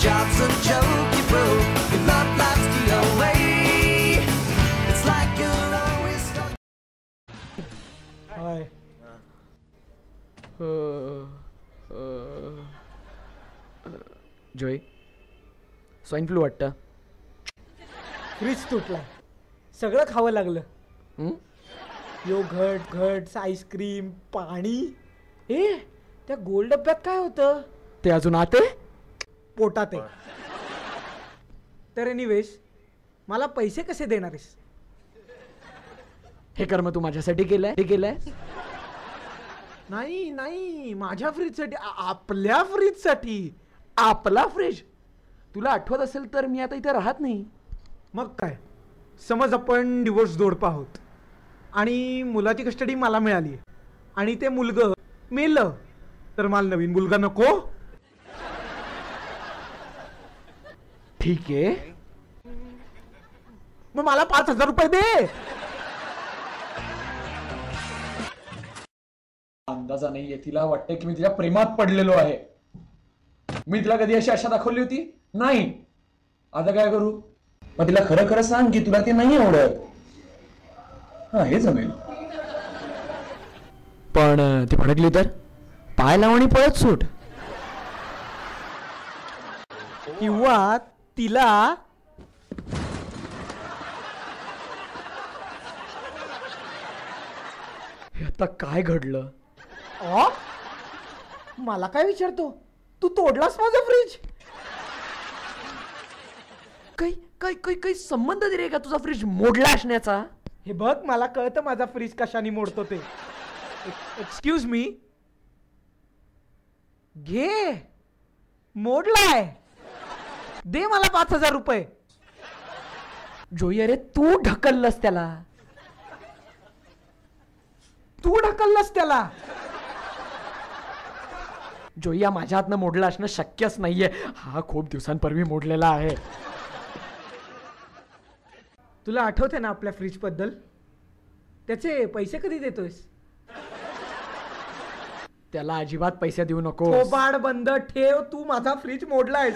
job's a joke you broke, your love life's the away. It's like you're always stuck. हाय जोई swine flu वाटतं. Fridge तुटला, सगळं खावं लागलं. योगर्ट घट्स आईस्क्रीम पाणी. ए त्या गोल डब्यात काय होतं? ते अजून आते पोटात आहे. तर एनिवेज मला पैसे कसे देणार आहेस? हे कर्म तू माझ्यासाठी केलंय. हे केलंय नाही नाही, माझ्या फ्रीजसाठी, आपल्या फ्रीजसाठी. आपला फ्रीज. तुला आठवत असेल तर मी आता इथे राहत नाही. मग काय, समज आपण डिवोर्स जोडपं आहोत आणि मुलाची कस्टडी मला मिळाली आणि ते मुलगं मेलं, तर मला नवीन मुलगा नको? ठीक आहे, मग मला 5,000 रुपये दे. अंदाजा नाहीये. तिला वाटतंय की मी तिच्या प्रेमात पडलेलो आहे. मी तिला कधी अशी आशा दाखवली होती नाही. आता काय करू? मग तिला खरं खरं सांग की तुला ते नाही आवडत. हा, हे जमेल. पण ती भडकली तर पाय लावणी पळत सुट. किंवा तिला हे आता काय घडलं? मला काय विचारतो? तू तोडलास माझा फ्रीज? काही संबंध रे का तुझा फ्रीज मोडला असण्याचा? हे बघ, मला कळतं माझा फ्रीज कशाने मोडतो ते. एक्सक्यूज मी, घे, मोडलाय, दे मला 5,000 रुपये. जोई अरे तू ढकललंस त्याला. तू ढकललास त्याला? जोई या माझ्या हातनं मोडला असणं शक्यच नाहीये. हा खूप दिवसांपूर्वी मोडलेला आहे. तुला आठवते ना आपल्या फ्रीज बद्दल? त्याचे पैसे कधी देतोयस? त्याला अजिबात पैसे देऊ नको. थोबाड बंद ठेव, तू माझा फ्रीज मोडलायस.